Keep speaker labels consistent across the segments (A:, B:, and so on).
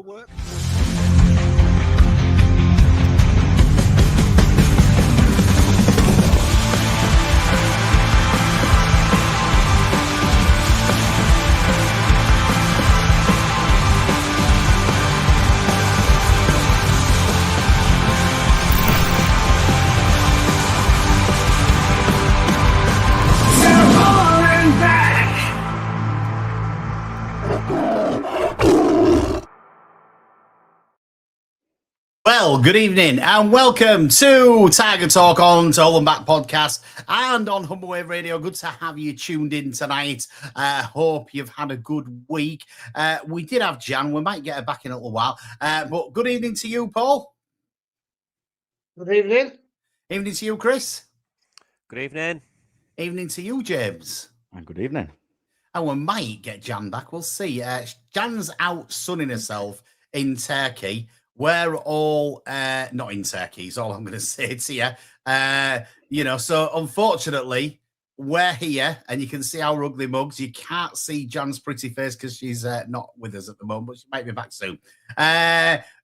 A: work.
B: Well, good evening and welcome to Tiger Talk on Toll and Back Podcast and on Humble Wave Radio. Good to have you tuned in tonight. Hope you've had a good week. We did have Jan. We might get her back in a little while. But good evening to you, Paul.
C: Good evening.
B: Evening to you, Chris.
D: Good evening.
B: Evening to you, James.
E: And good evening.
B: And we might get Jan back. We'll see. Jan's out sunning herself in Turkey. We're all not in Turkey, is all I'm going to say to you. So unfortunately, we're here and you can see our ugly mugs. You can't see Jan's pretty face because she's not with us at the moment, but she might be back soon.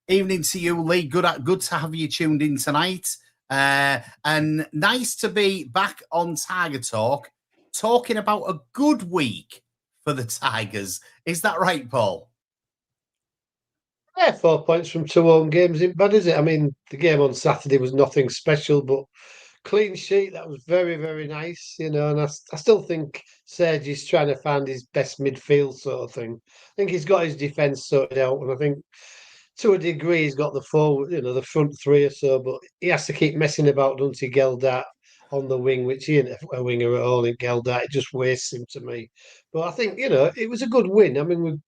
B: Evening to you, Lee. Good to have you tuned in tonight. And nice to be back on Tiger Talk, talking about a good week for the Tigers. Is that right, Paul?
C: Yeah, 4 points from 2 home games isn't bad, is it? I mean, the game on Saturday was nothing special, but clean sheet, that was very, very nice, and I still think Sergi's trying to find his best midfield sort of thing. I think he's got his defence sorted out, and I think to a degree he's got the forward, the front three or so, but he has to keep messing about, doesn't he, Geldat on the wing, which he ain't a winger at all in Geldat. It just wastes him to me. But I think, it was a good win. I mean,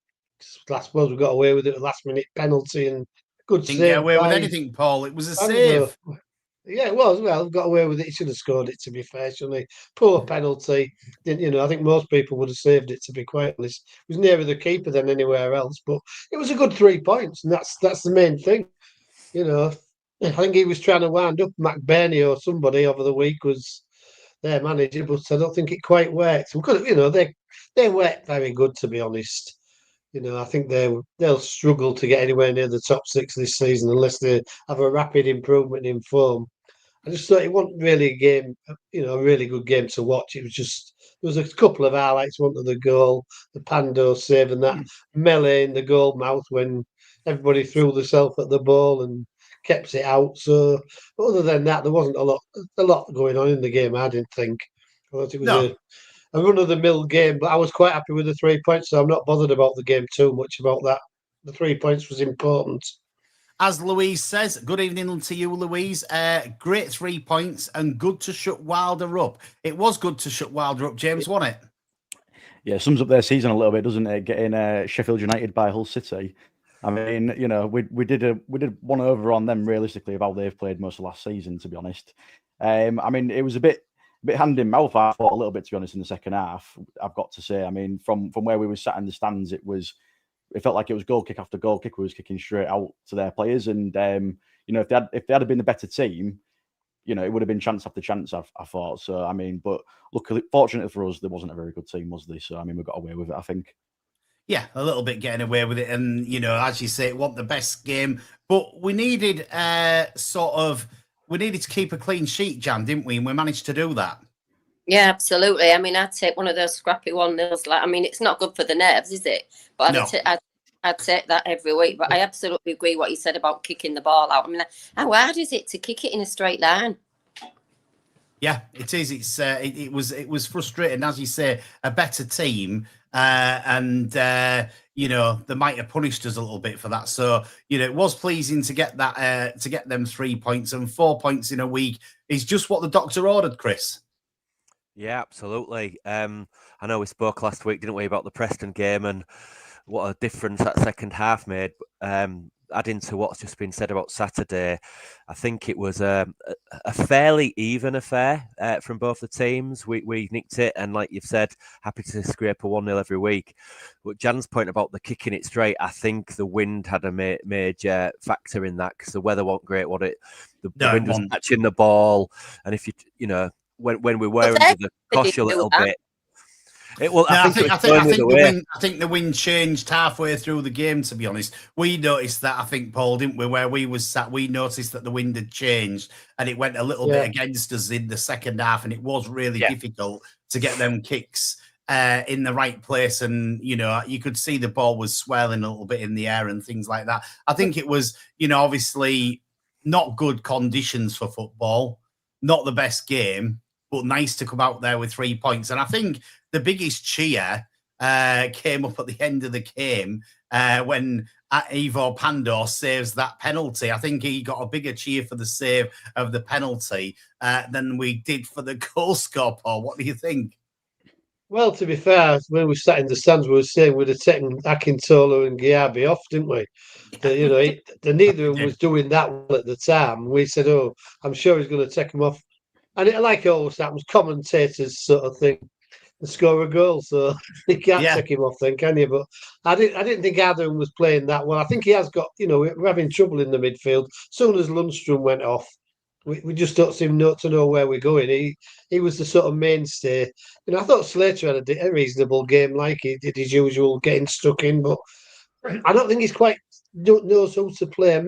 C: I suppose we got away with it, a last-minute penalty and good save.
B: Didn't get away with anything, Paul. It was a save.
C: Yeah, it was. Well, got away with it. He should have scored it, to be fair, shouldn't he? Poor penalty. I think most people would have saved it, to be quite honest. It was nearer the keeper than anywhere else, but it was a good 3 points, and that's the main thing. I think he was trying to wind up McBurney or somebody over the week was their manager, but I don't think it quite worked. Because, they weren't very good, to be honest. I think they'll struggle to get anywhere near the top 6 this season unless they have a rapid improvement in form. I just thought it wasn't really a game, a really good game to watch. It was just, there was a couple of highlights. One of the goal, the Pando save, and that melee in the goal mouth when everybody threw themselves at the ball and kept it out. So, other than that, there wasn't a lot going on in the game. I didn't think. I thought it was a run-of-the-mill game, but I was quite happy with the 3 points, so I'm not bothered about the game too much about that. The 3 points was important.
B: As Louise says, good evening to you, Louise. Great 3 points and good to shut Wilder up. It was good to shut Wilder up, James, wasn't it?
E: Yeah, sums up their season a little bit, doesn't it? Getting Sheffield United by Hull City. I mean, we did one over on them realistically of how they've played most of last season, to be honest. I mean, it was a bit hand in mouth, I thought, a little bit, to be honest, in the second half, I've got to say. I mean, from where we were sat in the stands, it felt like it was goal kick after goal kick. We was kicking straight out to their players. And, if they had been a better team, it would have been chance after chance, I thought. So, I mean, but luckily, fortunately for us, there wasn't a very good team, was there? So, I mean, we got away with it, I think.
B: Yeah, a little bit getting away with it. And, as you say, it wasn't the best game. But we needed we needed to keep a clean sheet, Jan, didn't we? And we managed to do that.
F: Yeah, absolutely. I mean, I'd take one of those scrappy 1-0s. It's not good for the nerves, is it? But I'd take that every week. But I absolutely agree what you said about kicking the ball out. I mean, how hard is it to kick it in a straight line?
B: Yeah, it is. It was frustrating, as you say. A better team, they might have punished us a little bit for that. So it was pleasing to get that to get them 3 points, and 4 points in a week is just what the doctor ordered, Chris.
D: Yeah, absolutely. I know we spoke last week, didn't we, about the Preston game and what a difference that second half made. Adding to what's just been said about Saturday, I think it was a fairly even affair from both the teams. We nicked it, and like you've said, happy to scrape a 1-0 every week. But Jan's point about the kicking it straight, I think the wind had a major factor in that, because the weather wasn't great, was it? The wind was catching the ball, and if when we were under the cosh a little bit,
B: I think the wind changed halfway through the game. To be honest, we noticed that. I think, Paul, didn't we? Where we was sat, we noticed that the wind had changed, and it went a little bit against us in the second half, and it was really difficult to get them kicks in the right place. And you could see the ball was swirling a little bit in the air and things like that. I think it was, obviously not good conditions for football, not the best game, but nice to come out there with 3 points. And I think the biggest cheer came up at the end of the game when Ivo Pandor saves that penalty. I think he got a bigger cheer for the save of the penalty than we did for the goal score, Paul. What do you think?
C: Well, to be fair, when we sat in the stands, we were saying we'd have taken Akintola and Giabi off, didn't we? Neither of them was doing that well at the time. We said, "Oh, I'm sure he's going to take them off." And like it always happens, commentators sort of thing and score a goal, so you can't take him off then, can you? But I didn't think either of them was playing that well. I think he has got, we're having trouble in the midfield. As soon as Lundstrom went off, we just don't seem to know where we're going. He was the sort of mainstay. I thought Slater had a reasonable game, like he did his usual getting stuck in, but I don't think he's quite knows who to play.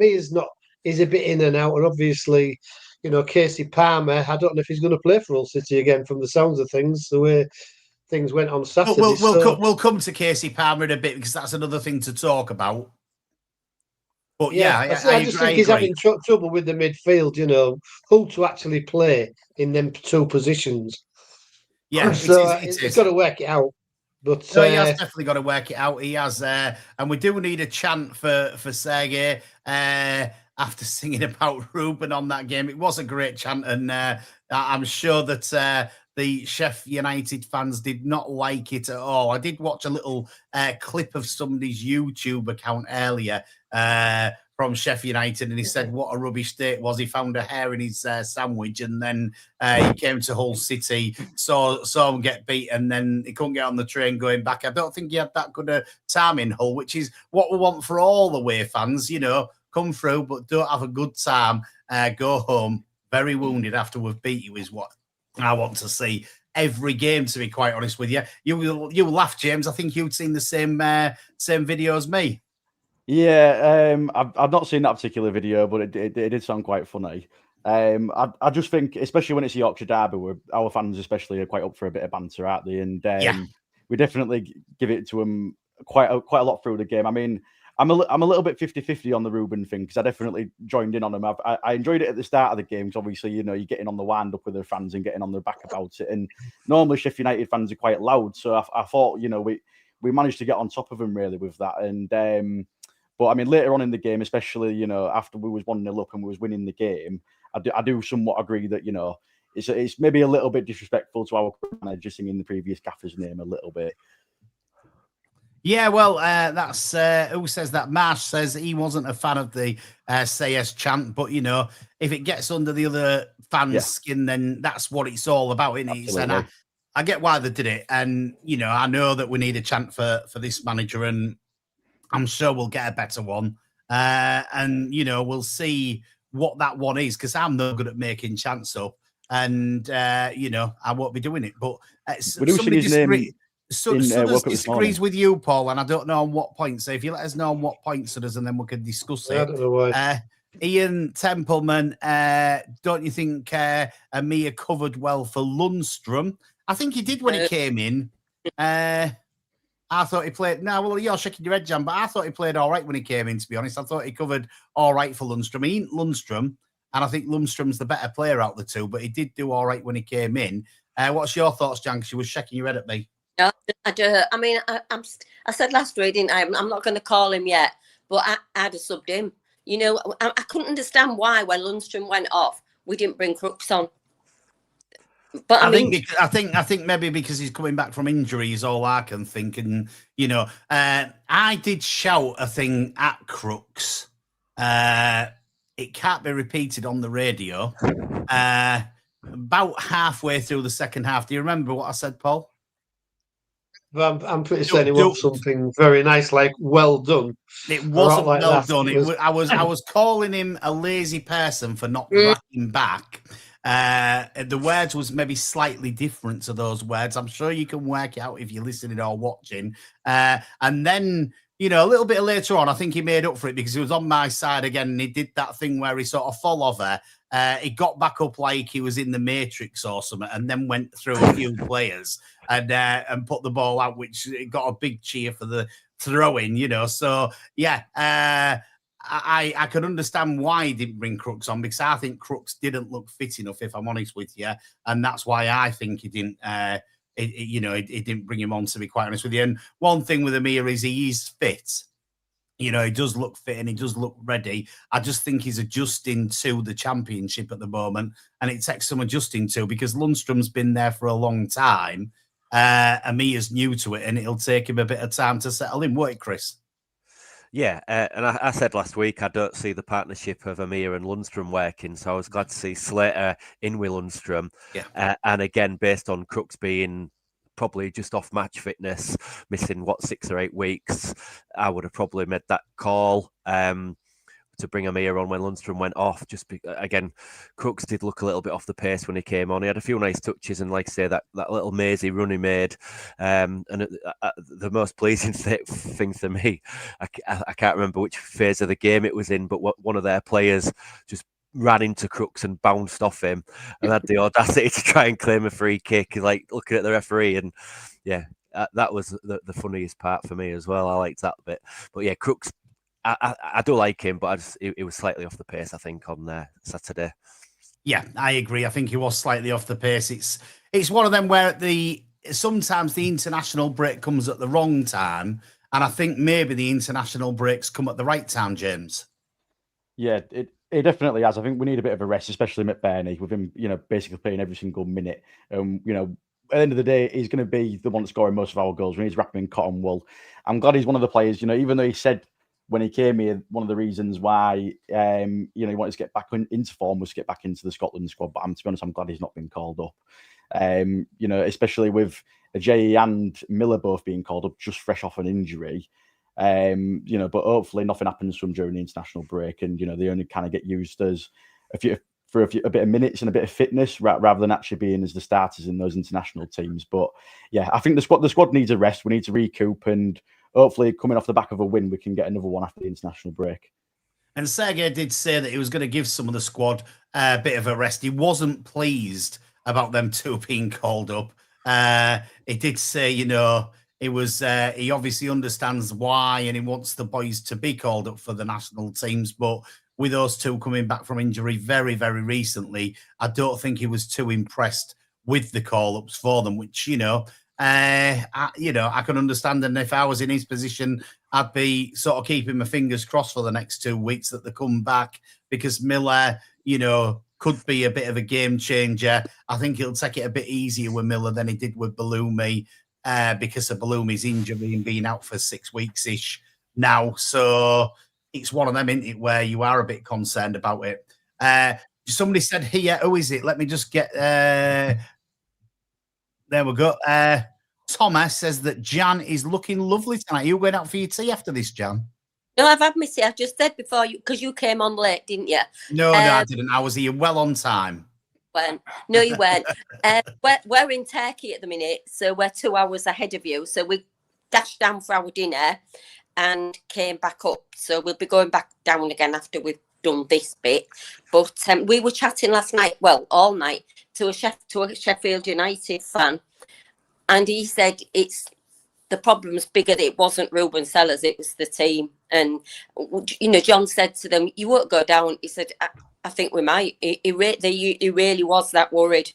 C: He's a bit in and out, and obviously, Casey Palmer, I don't know if he's going to play for Hull City again from the sounds of things, the way things went on Saturday.
B: We'll come to Casey Palmer in a bit because that's another thing to talk about. But I just think he's having
C: trouble with the midfield, who to actually play in them two positions.
B: Yeah,
C: so he's got to work it out. But
B: he has definitely got to work it out. He has, and we do need a chant for Sergei after singing about Ruben on that game. It was a great chant, and I'm sure that the Sheffield United fans did not like it at all. I did watch a little clip of somebody's YouTube account earlier from Sheffield United, and he said what a rubbish day it was. He found a hair in his sandwich, and then he came to Hull City, saw him get beat, and then he couldn't get on the train going back. I don't think he had that good a time in Hull, which is what we want for all the away fans, come through, but don't have a good time, go home very wounded after we've beat you is what I want to see every game, to be quite honest with you. You laugh, James. I think you'd seen the same video as me.
E: Yeah, I've not seen that particular video, but it did sound quite funny. I just think, especially when it's a Yorkshire derby, where our fans especially are quite up for a bit of banter, aren't they? And we definitely give it to them quite a lot through the game. I mean, I'm a little bit 50-50 on the Ruben thing because I definitely joined in on him. I enjoyed it at the start of the game because obviously, you're getting on the wind up with the fans and getting on their back about it. And normally Sheffield United fans are quite loud. So I thought, we managed to get on top of them really with that. And but I mean, later on in the game, especially, after we was 1-0 up and we was winning the game, I do somewhat agree that, it's maybe a little bit disrespectful to our manager singing the previous gaffer's name a little bit.
B: Yeah, well, that's who says that? Marsh says he wasn't a fan of the CS chant, but if it gets under the other fans' skin, then that's what it's all about, isn't it? And I get why they did it, and I know that we need a chant for this manager, and I'm sure we'll get a better one, and we'll see what that one is because I'm no good at making chants up, and I won't be doing it. But somebody disagrees with you, Paul, and I don't know on what point. So if you let us know on what points it is, and then we can discuss it.
C: I don't know why.
B: Ian Templeman, don't you think Amir covered well for Lundstrom? I think he did when he came in. I thought he played. No, well, you're shaking your head, Jan, but I thought he played all right when he came in, to be honest. I thought he covered all right for Lundstrom. He ain't Lundstrom, and I think Lundstrom's the better player out of the two, but he did do all right when he came in. What's your thoughts, Jan? Because you were shaking your head at me.
F: No, I do. I mean, I said last week, didn't I? I'm not going to call him yet, but I'd have subbed him. I couldn't understand why when Lundstrom went off, we didn't bring Crooks on. But
B: I think maybe because he's coming back from injury is all I can think. And I did shout a thing at Crooks. It can't be repeated on the radio. About halfway through the second half. Do you remember what I said, Paul?
C: I'm pretty certain it was something very nice, like "well done."
B: It wasn't well done. I was calling him a lazy person for not cracking back. The words was maybe slightly different to those words. I'm sure you can work it out if you're listening or watching. And then, you know, a little bit later on, I think he made up for it because he was on my side again, and he did that thing where he sort of fell over. He got back up like he was in the Matrix or something, and then went through a few players and put the ball out, which got a big cheer for the throw-in, you know. So, yeah, I can understand why he didn't bring Crooks on, because I think Crooks didn't look fit enough, if I'm honest with you. And that's why I think he didn't, he didn't bring him on, to be quite honest with you. And one thing with Amir is he is fit. You know, he does look fit and he does look ready. I just think he's adjusting to the Championship at the moment, and it takes some adjusting to, because Lundstrom's been there for a long time. Amir's new to it, and it'll take him a bit of time to settle in, won't it, Chris?
D: Yeah, and I said last week I don't see the partnership of Amir and Lundstrom working, so I was glad to see Slater in with Lundstrom.
B: Yeah.
D: And again, based on Crooks being probably just off match fitness, missing 6 or 8 weeks, I would have probably made that call to bring Amir on when Lundstrom went off. Again, Crooks did look a little bit off the pace when he came on. He had a few nice touches, and like I say, that little mazy run he made. And the most pleasing thing for me, I can't remember which phase of the game it was in, but one of their players just ran into Crooks and bounced off him and had the audacity to try and claim a free kick, like looking at the referee. And yeah, that was the funniest part for me as well. I liked that bit. But yeah, Crooks, I do like him, but it was slightly off the pace, I think, on Saturday.
B: Yeah, I agree. I think he was slightly off the pace. It's one of them where sometimes the international break comes at the wrong time, and I think maybe the international breaks come at the right time, James.
E: Yeah, it definitely has. I think we need a bit of a rest, especially McBurney, with him, you know, basically playing every single minute. You know, at the end of the day, he's going to be the one scoring most of our goals. We need to wrap him in cotton wool. I'm glad he's one of the players, you know, even though he said when he came here, one of the reasons why, he wanted to get back into form was to get back into the Scotland squad. But to be honest, I'm glad he's not been called up. You know, especially with Adey and Miller both being called up just fresh off an injury. You know, but hopefully nothing happens to them during the international break, and you know they only kind of get used as a bit of minutes and a bit of fitness rather than actually being as the starters in those international teams. But yeah, I think the squad needs a rest. We need to recoup, and hopefully coming off the back of a win, we can get another one after the international break.
B: And Sergei did say that he was going to give some of the squad a bit of a rest. He wasn't pleased about them two being called up. He did say, you know, it was he obviously understands why, and he wants the boys to be called up for the national teams. But with those two coming back from injury very, very recently, I don't think he was too impressed with the call-ups for them, which, you know, I can understand. And if I was in his position, I'd be sort of keeping my fingers crossed for the next 2 weeks that they come back, because Miller, you know, could be a bit of a game changer. I think he'll take it a bit easier with Miller than he did with Bellumi, because of Bellumi's injury and being out for 6 weeks-ish now. So it's one of them, isn't it, where you are a bit concerned about it. Somebody said here, who is it? Let me just get... there we go. Thomas says that Jan is looking lovely tonight. Are you going out for your tea after this, Jan?
F: No, I've had my tea. I just said before, because you came on late, didn't you?
B: No, I didn't. I was here well on time.
F: No, you weren't. We're in Turkey at the minute, so we're 2 hours ahead of you. So we dashed down for our dinner and came back up. So we'll be going back down again after we've done this bit. But we were chatting last night, well, all night, to a Sheffield United fan, and he said the problem's bigger. It wasn't Ruben Sellers, it was the team. And you know, John said to them, "You won't go down." He said, "I think we might." He really was that worried.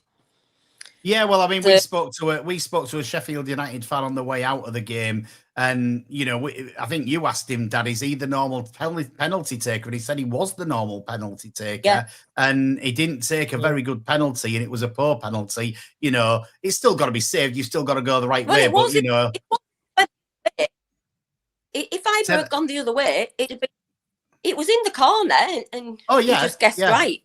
B: Yeah, well, I mean, we spoke to a Sheffield United fan on the way out of the game, and you know, I think you asked him, "Dad, is he the normal penalty taker?" And he said he was the normal penalty taker,
F: yeah. And
B: he didn't take a very good penalty, and it was a poor penalty. You know, it's still got to be saved. You've still got to go the right way. But you know,
F: if I had gone the other way, it was in the corner, and
B: oh yeah,
F: he just guessed right.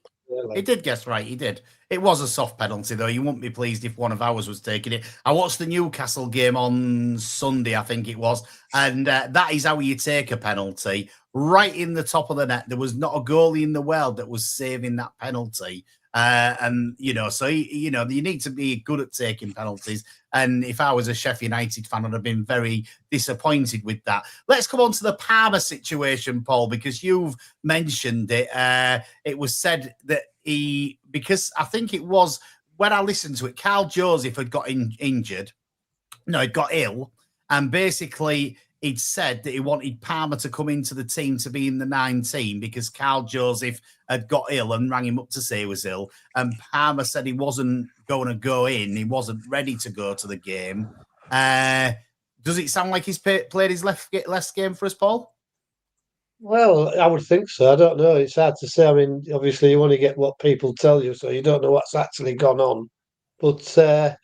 B: He did guess right. He did. It was a soft penalty, though. You wouldn't be pleased if one of ours was taking it. I watched the Newcastle game on Sunday, I think it was, and that is how you take a penalty. Right in the top of the net. There was not a goalie in the world that was saving that penalty. And, so, you need to be good at taking penalties. And if I was a Sheffield United fan, I'd have been very disappointed with that. Let's come on to the Palmer situation, Paul, because you've mentioned it. It was said that because I think it was, when I listened to it, Carl Joseph had got injured. No, he got ill. And basically, he'd said that he wanted Palmer to come into the team to be in the 19 because Carl Joseph had got ill and rang him up to say he was ill. And Palmer said he wasn't going to go in. He wasn't ready to go to the game. Does it sound like he's played his last game for us, Paul?
C: Well, I would think so. I don't know. It's hard to say. I mean, obviously, you want to get what people tell you, so you don't know what's actually gone on. But it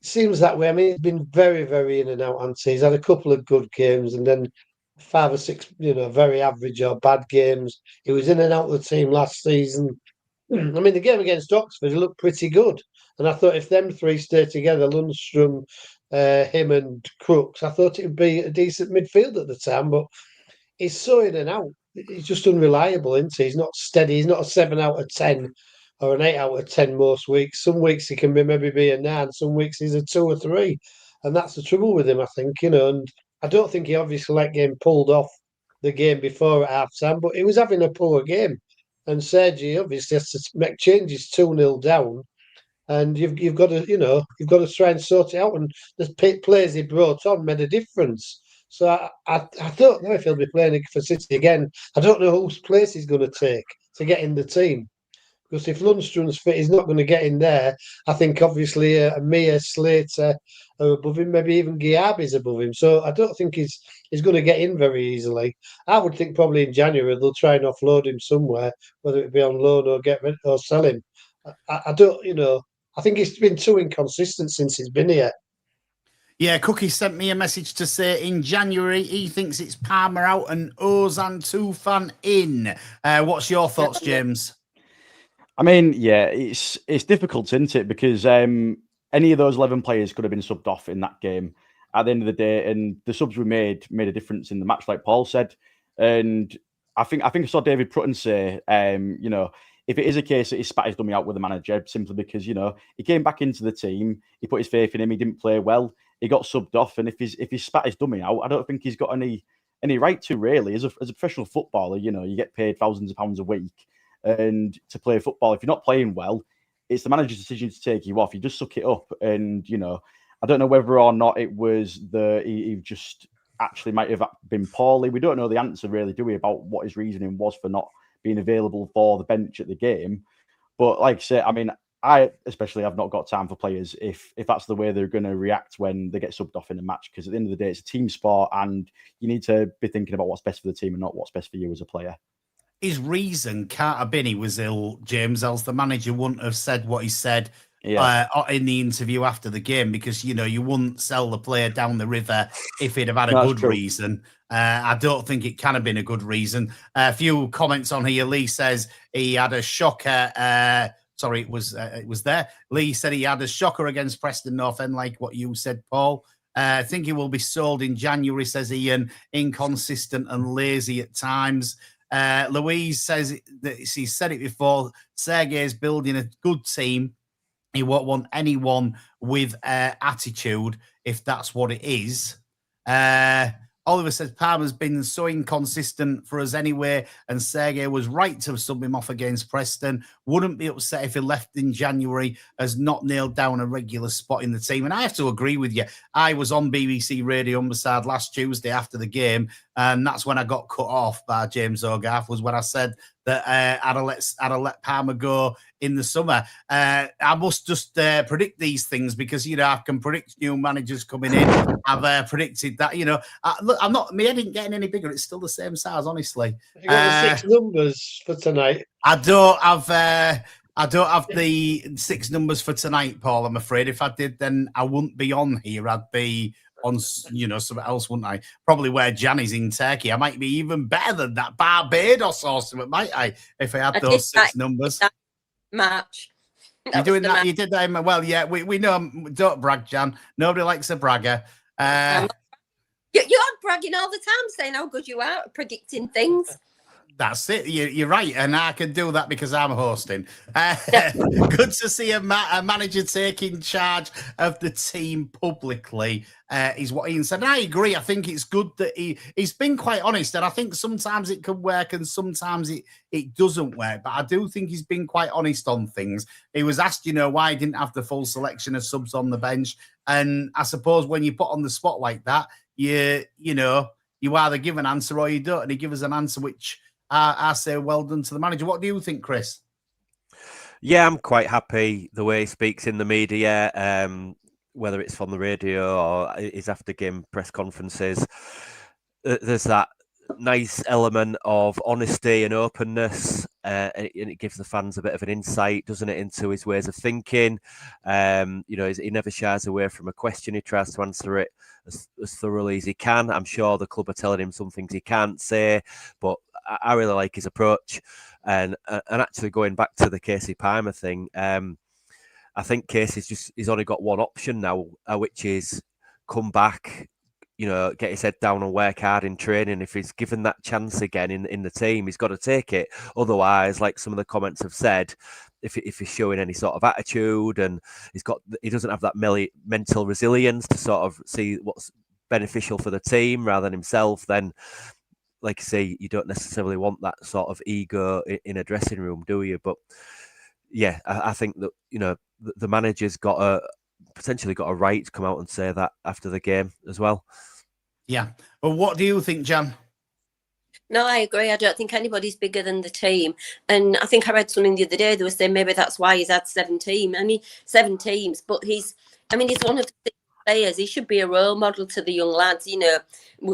C: seems that way. I mean, he's been very, very in and out, hasn't he? He's had a couple of good games and then 5 or 6, very average or bad games. He was in and out of the team last season. I mean, the game against Oxford, he looked pretty good. And I thought if them three stay together, Lundstrom, him and Crooks, I thought it would be a decent midfield at the time. But he's so in and out. He's just unreliable, isn't he? He's not steady. He's not a 7 out of 10 or an 8 out of 10 most weeks. Some weeks he can maybe be a 9. Some weeks he's a 2 or 3. And that's the trouble with him, I think, And I don't think he obviously liked getting pulled off the game before at half time, but he was having a poor game. And Sergi obviously has to make changes 2-0 down. And you've got to, you've got to try and sort it out. And the players he brought on made a difference. So I don't know if he'll be playing for City again. I don't know whose place he's going to take to get in the team. Because if Lundstrom's fit, he's not going to get in there. I think obviously Mia, Slater are above him. Maybe even Giabi's above him. So I don't think he's going to get in very easily. I would think probably in January they'll try and offload him somewhere, whether it be on loan or get rid or sell him. I don't, I think he's been too inconsistent since he's been here.
B: Yeah, Cookie sent me a message to say in January he thinks it's Palmer out and Ozan Tufan in. What's your thoughts, James?
E: I mean, yeah, it's difficult, isn't it? Because any of those 11 players could have been subbed off in that game at the end of the day, and the subs we made a difference in the match, like Paul said. And I think I saw David Prutton say, if it is a case that he spat his dummy out with the manager simply because he came back into the team, he put his faith in him, he didn't play well, he got subbed off, and if he spat his dummy out, I don't think he's got any right to, really. As a professional footballer, you get paid thousands of pounds a week. And to play football, if you're not playing well, it's the manager's decision to take you off. You just suck it up. And, I don't know whether or not it was he just actually might have been poorly. We don't know the answer, really, do we, about what his reasoning was for not being available for the bench at the game. But like I say, I mean, I especially have not got time for players if that's the way they're going to react when they get subbed off in a match. Because at the end of the day, it's a team sport and you need to be thinking about what's best for the team and not what's best for you as a player.
B: His reason can't have been he was ill, James, else the manager wouldn't have said what he said in the interview after the game, because, you wouldn't sell the player down the river if he'd have had a good reason. I don't think it can have been a good reason. A few comments on here. Lee says he had a shocker. It was there. Lee said he had a shocker against Preston North End, like what you said, Paul. I think he will be sold in January, says Ian. Inconsistent and lazy at times. Louise says that she said it before. Sergei is building a good team. He won't want anyone with attitude if that's what it is. Oliver says Palmer's been so inconsistent for us anyway, and Sergei was right to sub him off against Preston. Wouldn't be upset if he left in January, as not nailed down a regular spot in the team. And I have to agree with you. I was on BBC Radio Humberside last Tuesday after the game, and that's when I got cut off by James Hogarth, was when I said that I'd have let Palmer go in the summer. I must just predict these things because, I can predict new managers coming in. I've predicted that, I'm not, my head ain't getting any bigger. It's still the same size, honestly.
C: Have you got the 6 numbers for tonight?
B: I don't have the 6 numbers for tonight, Paul, I'm afraid. If I did, then I wouldn't be on here. I'd be on, something else, wouldn't I? Probably where Gianni's in Turkey. I might be even better than that. Barbados or something, might I? If I had those 6 numbers.
F: Match.
B: You're doing that? You did that? Well, yeah, we know. Don't brag, Jan. Nobody likes a bragger.
F: You're bragging all the time, saying how good you are at predicting things.
B: That's it. You're right, and I can do that because I'm hosting. Good to see a manager taking charge of the team publicly, is what Ian said. And I agree. I think it's good that he's been quite honest, and I think sometimes it can work and sometimes it doesn't work. But I do think he's been quite honest on things. He was asked, why he didn't have the full selection of subs on the bench, and I suppose when you put on the spot like that, you either give an answer or you don't, and he gives us an answer which. I say well done to the manager. What do you think, Chris?
D: Yeah, I'm quite happy the way he speaks in the media, whether it's from the radio or his after-game press conferences. There's that nice element of honesty and openness, and it gives the fans a bit of an insight, doesn't it, into his ways of thinking. He never shies away from a question. He tries to answer it as thoroughly as he can. I'm sure the club are telling him some things he can't say, but I really like his approach. And actually going back to the Casey Palmer thing, I think he's only got one option now, which is come back, get his head down and work hard in training. If he's given that chance again in the team, he's got to take it. Otherwise, like some of the comments have said, if he's showing any sort of attitude and he doesn't have that mental resilience to sort of see what's beneficial for the team rather than himself, then like I say, you don't necessarily want that sort of ego in a dressing room, do you? But yeah, I think that, the manager's potentially got a right to come out and say that after the game as well.
B: Yeah. Well, what do you think, Jan?
F: No, I agree. I don't think anybody's bigger than the team. And I think I read something the other day. They were saying maybe that's why he's had 7 teams. Seven teams. But he's one of the players. He should be a role model to the young lads.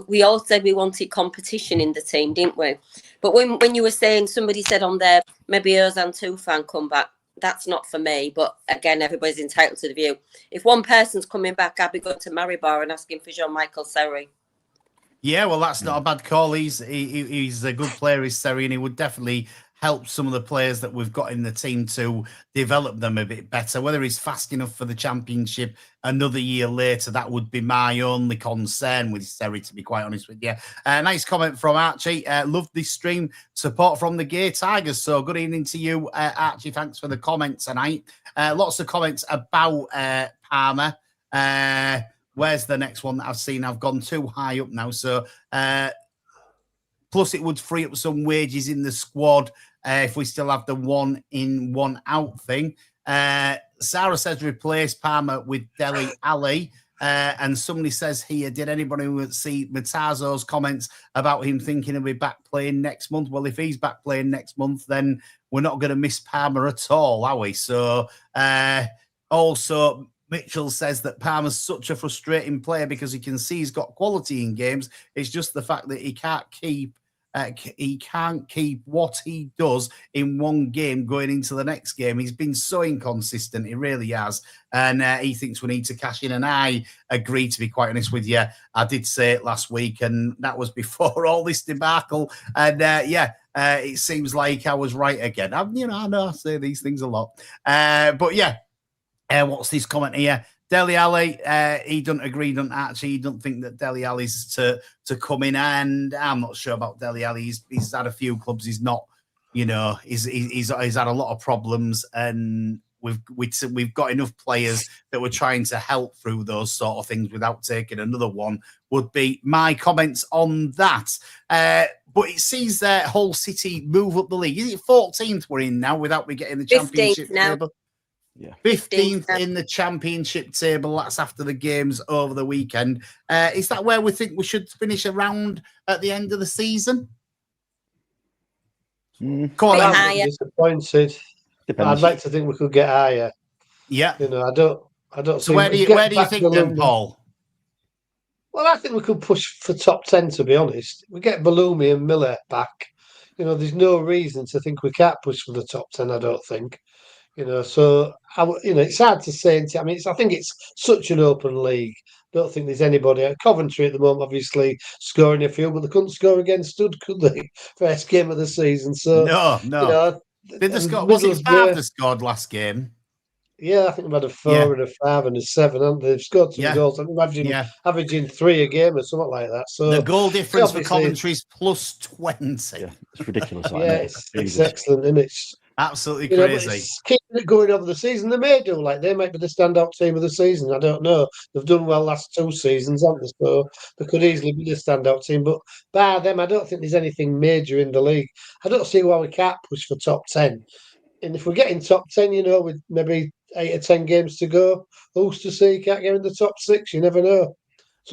F: We all said we wanted competition in the team, didn't we? But when you were saying, somebody said on there, maybe Ozan Tufan come back. That's not for me. But again, everybody's entitled to the view. If one person's coming back, I'd be going to Maribor and asking for Jean-Michael Seri.
B: Yeah, well, that's not a bad call. He's a good player, is Seri, and he would definitely help some of the players that we've got in the team to develop them a bit better. Whether he's fast enough for the Championship another year later, that would be my only concern with Seri, to be quite honest with you. Nice comment from Archie. Loved this stream. Support from the Gay Tigers. So good evening to you, Archie. Thanks for the comments tonight. Lots of comments about Palmer. Where's the next one that I've seen? I've gone too high up now. So, plus it would free up some wages in the squad if we still have the 1 in 1 out thing. Sarah says replace Palmer with Dele Alli. And somebody says here, did anybody see Matazo's comments about him thinking he'll be back playing next month? Well, if he's back playing next month, then we're not going to miss Palmer at all, are we? So, also... Mitchell says that Palmer's such a frustrating player because he can see he's got quality in games. It's just the fact that he can't keep what he does in one game going into the next game. He's been so inconsistent. He really has. And he thinks we need to cash in. And I agree, to be quite honest with you. I did say it last week, and that was before all this debacle. And it seems like I was right again. I know I say these things a lot. But yeah. What's this comment here? Dele Alli, he doesn't agree, doesn't actually. He doesn't think that Dele Alli's to come in, and I'm not sure about Dele Alli. He's had a few clubs. He's not, he's had a lot of problems, and we've got enough players that we're trying to help through those sort of things without taking another one. Would be my comments on that. But it sees Hull City move up the league. Is it 14th we're in now without we getting the Championship table?
E: Yeah,
B: 15th in the Championship table. That's after the games over the weekend. Is that where we think we should finish around at the end of the season? Come on,
C: I'm disappointed.
E: Depends.
C: I'd like to think we could get higher.
B: Yeah,
C: I don't.
B: So where do you think then, Paul?
C: Well, I think we could push for top 10. To be honest, we get Balumi and Miller back. There's no reason to think we can't push for the top 10. I don't think. So it's hard to say. I think it's such an open league. Don't think there's anybody at Coventry at the moment, obviously scoring a few, but they couldn't score against Stud, could they? First game of the season. So
B: no. Did they score? Was it Sparta scored last game?
C: Yeah, I think they've had a 4 and a 5 and a 7, haven't they? They've scored some goals. I'm averaging 3 a game or something like that. So
B: the goal difference for
C: obviously
B: Coventry is plus 20.
E: Yeah, it's ridiculous.
C: yeah, it's excellent, and it's
B: Absolutely
C: but
B: crazy.
C: it's keeping it going over the season. They may do, like they might be the standout team of the season. I don't know. They've done well last 2 seasons, haven't they? So they could easily be the standout team. But bar them, I don't think there's anything major in the league. I don't see why we can't push for top 10. And if we're getting top 10, with maybe 8 or 10 games to go, who's to say you can't get in the top 6? You never know.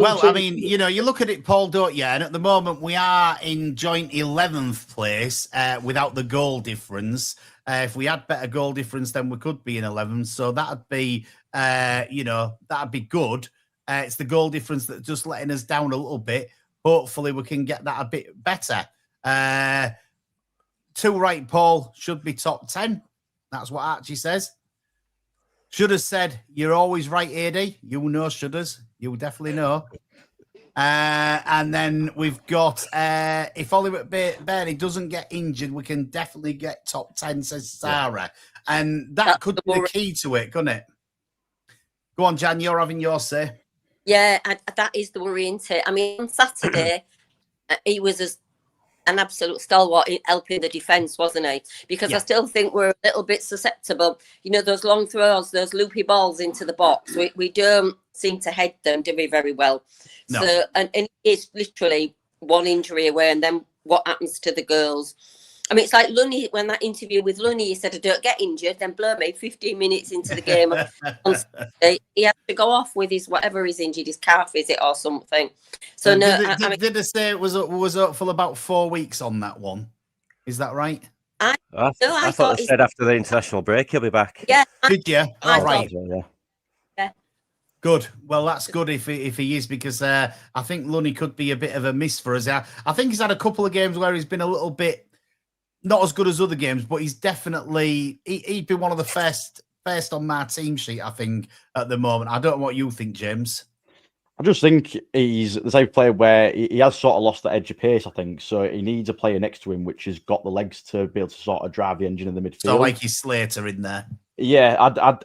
B: I mean, you look at it, Paul, don't you? And at the moment, we are in joint 11th place without the goal difference. If we had better goal difference, then we could be in 11th. So that'd be, that'd be good. It's the goal difference that's just letting us down a little bit. Hopefully, we can get that a bit better. 2 right, Paul, should be top 10. That's what Archie says. Should have said, you're always right, Adey. You know shouldas. You definitely know. And then we've got, if Oliver Bailey doesn't get injured, we can definitely get top 10, says Sarah. Yeah. And that could be the key to it, couldn't it? Go on, Jan, you're having your say.
F: Yeah, that is the worry, isn't it? I mean, on Saturday, he was an absolute stalwart in helping the defence, wasn't he? Because I still think we're a little bit susceptible. Those long throws, those loopy balls into the box, we don't seem to head them, do we, very well? No. So, and it's literally one injury away, and then what happens to the girls? I mean, it's like Lunny, when that interview with Lunny, he said, I don't get injured, then blow me, 15 minutes into the game, he had to go off with his, whatever he's injured, his calf, is it, or something. So,
B: did they say it was up for about 4 weeks on that one? Is that right?
D: I thought they said after the international break he'll be back.
F: Yeah.
B: Did you? All right.
E: Yeah.
B: Good. Well, that's good if he is, because I think Lunny could be a bit of a miss for us. I think he's had a couple of games where he's been a little bit not as good as other games, but he's definitely he'd be one of the first on my team sheet, I think, at the moment. I don't know what you think, James.
E: I just think he's the type of player where he has sort of lost the edge of pace, I think. So he needs a player next to him which has got the legs to be able to sort of drive the engine in the midfield.
B: So like his Slater in there.
E: Yeah,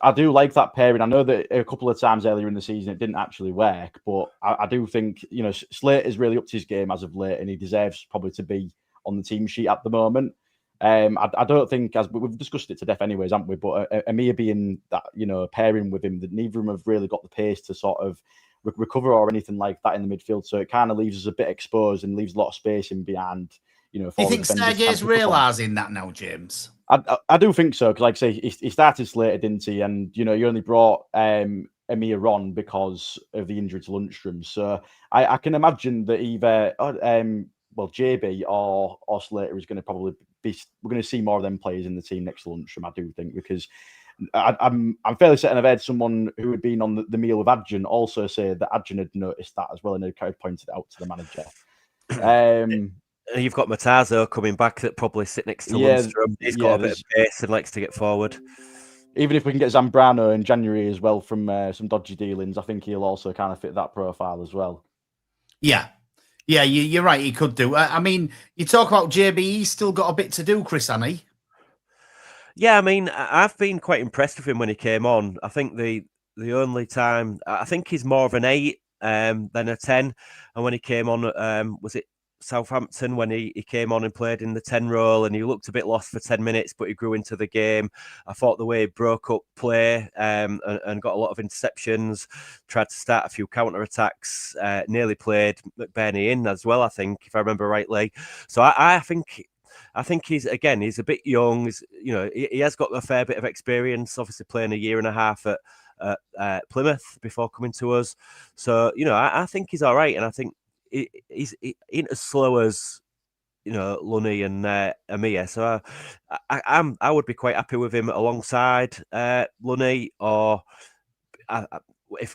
E: I do like that pairing. I know that a couple of times earlier in the season it didn't actually work, but I do think, Slater's really upped his game as of late, and he deserves probably to be on the team sheet at the moment. I don't think, as we've discussed it to death anyways, haven't we? But Amir being that, pairing with him, that neither of them have really got the pace to sort of recover or anything like that in the midfield. So it kind of leaves us a bit exposed and leaves a lot of space in behind.
B: Do you think Sergei's realising that now, James?
E: I do think so, because like I say, he started Slater, didn't he? And you only brought Amir on because of the injury to Lundstrom. So I can imagine that either JB or Slater is going to probably be. We're going to see more of them players in the team next to Lundstrom, I do think, because I'm fairly certain I've heard someone who had been on the meal with Adjan also say that Adjan had noticed that as well, and had pointed it out to the manager.
D: You've got Matazo coming back that probably sit next to Lundstrom. He's got a bit of pace and likes to get forward.
E: Even if we can get Zambrano in January as well from some dodgy dealings, I think he'll also kind of fit that profile as well.
B: Yeah, you're right. He could do. I mean, you talk about JB, he's still got a bit to do, Chris, hasn't he?
D: Yeah, I mean, I've been quite impressed with him when he came on. I think the only time, I think he's more of an 8 than a 10. And when he came on, was it Southampton, when he came on and played in the 10 role, and he looked a bit lost for 10 minutes, but he grew into the game. I thought the way he broke up play and got a lot of interceptions, tried to start a few counter-attacks, nearly played McBurney in as well, I think, if I remember rightly. So I think he's a bit young. He has got a fair bit of experience, obviously playing a year and a half at Plymouth before coming to us. So, I think he's all right, and I think he's ain't as slow as Lunny and Amir. So I would be quite happy with him alongside Lunny, or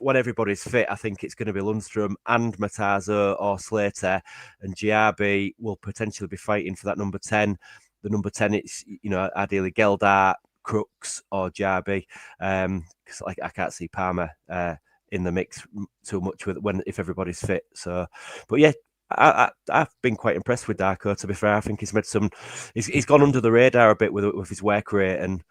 D: when everybody's fit, I think it's going to be Lundstrom and Matazo or Slater, and Giabi will potentially be fighting for that number 10. The number 10, it's ideally Geldart, Crooks, or Giabi, because I can't see Palmer in the mix too much if everybody's fit. So, but yeah, I've been quite impressed with Darko. To be fair, I think he's made some. He's gone under the radar a bit with his work rate, and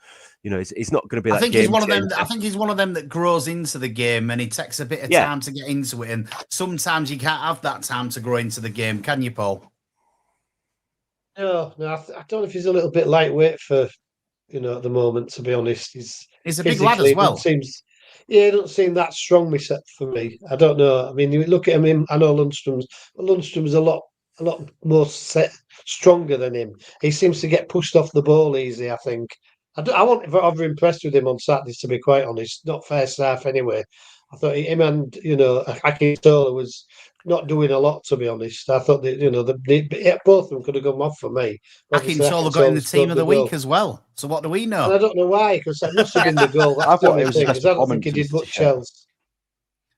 D: he's not going to be.
B: I
D: that
B: think
D: game
B: he's one of them.
D: changer.
B: I think he's one of them that grows into the game, and it takes a bit of time to get into it. And sometimes you can't have that time to grow into the game, can you, Paul?
C: No, I don't know if he's a little bit lightweight for at the moment. To be honest,
B: he's a big lad as well.
C: It doesn't seem that strong for me. I don't know. I mean, you look at him. I know Lundstrom's a lot more stronger than him. He seems to get pushed off the ball easy. I think. I wasn't over impressed with him on Saturday, to be quite honest. Not first half anyway. I thought him and Akintola was not doing a lot, to be honest. I thought that both of them could have gone off for me.
B: Akintola got in the team of the week as well. So what do we know?
C: And I don't know why, because that must have been the goal. That's the only thing. I don't think he did much else.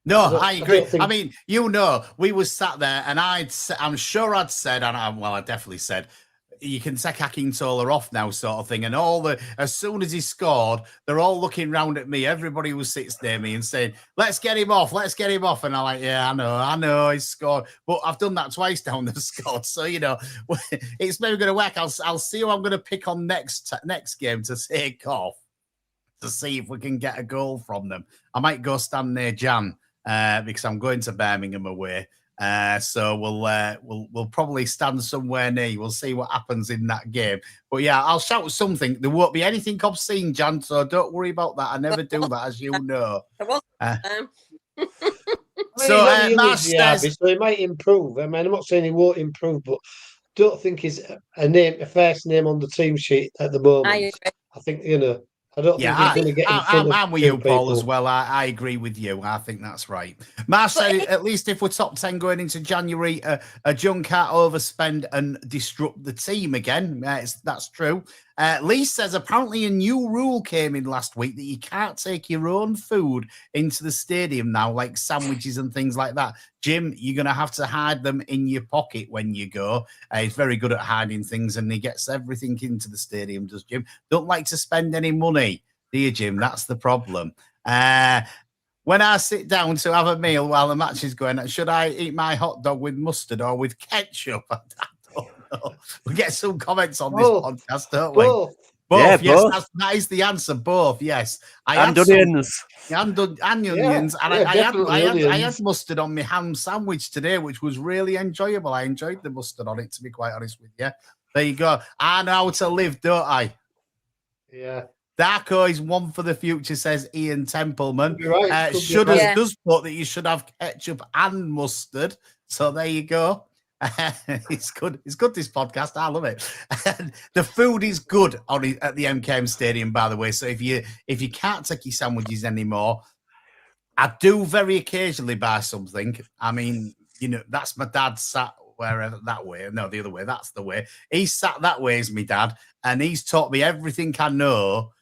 B: No, I agree. I mean, we were sat there, and I'm sure I'd said, and I definitely said, you can take Akintola off now, sort of thing. And as soon as he scored, they're all looking round at me. Everybody who sits near me and saying, "Let's get him off, let's get him off." And I'm like, "Yeah, I know, he's scored." But I've done that twice down the scored, so it's maybe going to work. I'll see who I'm going to pick on next game to take off to see if we can get a goal from them. I might go stand near Jan because I'm going to Birmingham away. So we'll probably stand somewhere near. We'll see what happens in that game. But yeah, I'll shout something. There won't be anything obscene, Jan, so don't worry about that. I never do that, as you know.
C: So he might improve. I mean, I'm not saying he won't improve, but don't think he's a first name on the team sheet at the moment. I think I don't think he's going to get in front of
B: I'm with you, Paul, as well. I agree with you. I think that's right. Marsh said, at least if we're top 10 going into January, a Jun can't overspend and disrupt the team again. That's true. Lee says, apparently a new rule came in last week that you can't take your own food into the stadium now, like sandwiches and things like that. Jim, you're going to have to hide them in your pocket when you go. He's very good at hiding things, and he gets everything into the stadium, does Jim. Don't like to spend any money, do you, Jim? That's the problem. When I sit down to have a meal while the match is going, should I eat my hot dog with mustard or with ketchup? I don't know. We get some comments on this podcast, don't we?
C: Both.
B: Both,
D: yeah,
B: yes,
D: both.
B: That is the answer. Both, yes.
D: And onions.
B: And onions. And I had mustard on my ham sandwich today, which was really enjoyable. I enjoyed the mustard on it, to be quite honest with you. There you go. I know how to live, don't I?
C: Yeah.
B: Darko is one for the future, says Ian Templeman.
C: Right.
B: Does put that you should have ketchup and mustard. So there you go. It's good. It's good, this podcast. I love it. The food is good at the MKM Stadium, by the way. So if you can't take your sandwiches anymore, I do very occasionally buy something. I mean, that's my dad sat wherever that way. No, the other way. That's the way. He's sat that way as my dad, and he's taught me everything I know.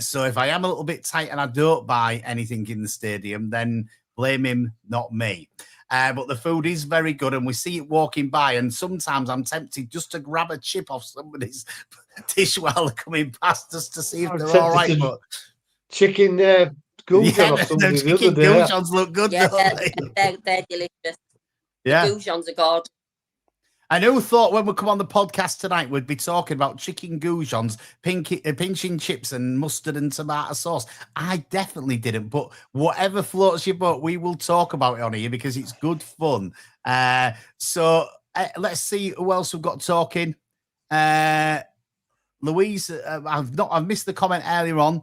B: So if I am a little bit tight and I don't buy anything in the stadium, then blame him, not me. But the food is very good, and we see it walking by, and sometimes I'm tempted just to grab a chip off somebody's dish while they're coming past us to see if they're all right. But
C: chicken goujon off somebody's the other day.
B: Goujons look good, don't
F: they? They're delicious.
B: Yeah.
F: The goujons are god.
B: And who thought when we come on the podcast tonight, we'd be talking about chicken goujons, pinching chips and mustard and tomato sauce? I definitely didn't. But whatever floats your boat, we will talk about it on here because it's good fun. So let's see who else we've got talking. Louise, I've missed the comment earlier on.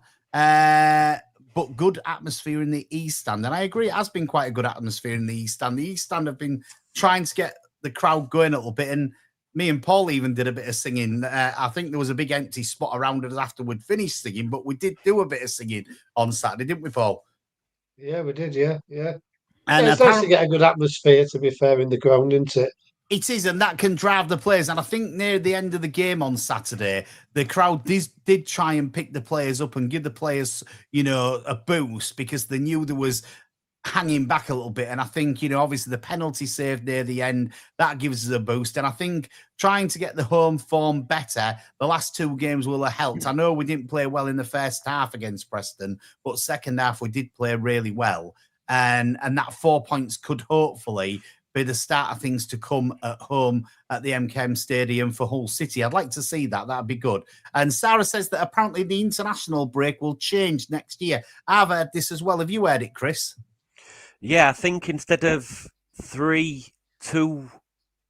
B: But good atmosphere in the East Stand. And I agree, it has been quite a good atmosphere in the East Stand. The East Stand have been trying to get the crowd going a little bit, and me and Paul even did a bit of singing. I think there was a big empty spot around us after we'd finished singing, but we did do a bit of singing on Saturday, didn't we, Paul?
C: Yeah, we did, yeah.
B: And
C: it's nice to get a good atmosphere, to be fair, in the ground, isn't it?
B: It is, and that can drive the players. And I think near the end of the game on Saturday, the crowd did try and pick the players up and give the players, a boost, because they knew there was hanging back a little bit. And I think, obviously the penalty saved near the end, that gives us a boost. And I think trying to get the home form better, the last two games will have helped. I know we didn't play well in the first half against Preston, but second half we did play really well. And that 4 points could hopefully be the start of things to come at home at the MKM Stadium for Hull City. I'd like to see that. That'd be good. And Sarah says that apparently the international break will change next year. I've heard this as well. Have you heard it, Chris?
D: Yeah, I think instead of 3, 2,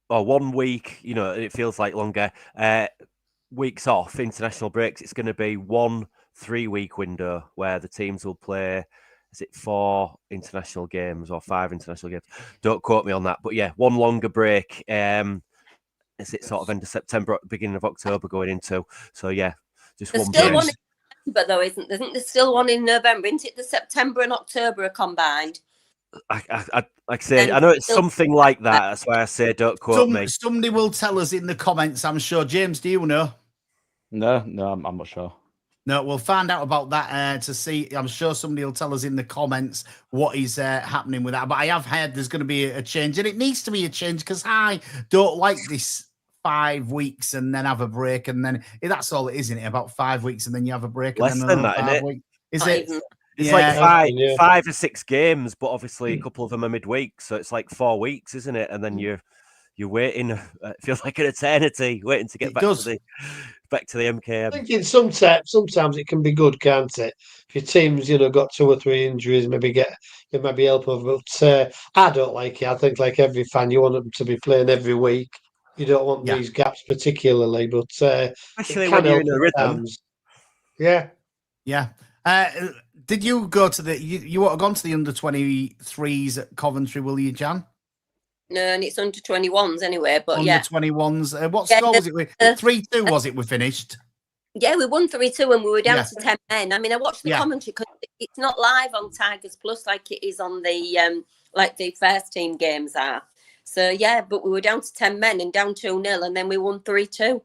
D: or 1 week, it feels like longer weeks off, international breaks, it's going to be 1 3-week window where the teams will play, is it 4 international games or 5 international games? Don't quote me on that. But yeah, 1 longer break. Is it sort of end of September, beginning of October going into? So yeah, just
F: There's
D: one
F: still
D: break.
F: one in November, though, isn't there? There's still one in November, isn't it? The September and October are combined.
D: Like I say, I know it's something like that. That's why I say don't quote me.
B: Somebody will tell us in the comments, I'm sure. James, do you know?
E: No, I'm not sure.
B: No, we'll find out about that to see. I'm sure somebody will tell us in the comments what is happening with that. But I have heard there's going to be a change, and it needs to be a change because I don't like this 5 weeks and then have a break, and then that's all it is, isn't it? About 5 weeks and then you have a break.
D: Less
B: and then
D: than that,
B: 5
D: isn't it?
B: weeks. Is it?
D: It's like 5 or 6 games, but obviously a couple of them are midweek, so it's like 4 weeks, isn't it? And then you're waiting. It feels like an eternity waiting to get back to the MKM.
C: I think sometimes it can be good, can't it? If your team's got 2 or 3 injuries, maybe help over. But I don't like it. I think like every fan, you want them to be playing every week. You don't want these gaps particularly, but
D: especially when you're in a rhythm.
C: Yeah.
B: Did you go to you would have gone to the under-23s at Coventry, will you, Jan?
F: No, and it's under-21s anyway, but
B: under 21s. What score was it? 3-2 was it we finished?
F: Yeah, we won 3-2 and we were down to 10 men. I mean, I watched the commentary because it's not live on Tigers Plus like it is on the like the first team games are. So yeah, but we were down to 10 men and down 2-0 and then we won 3-2.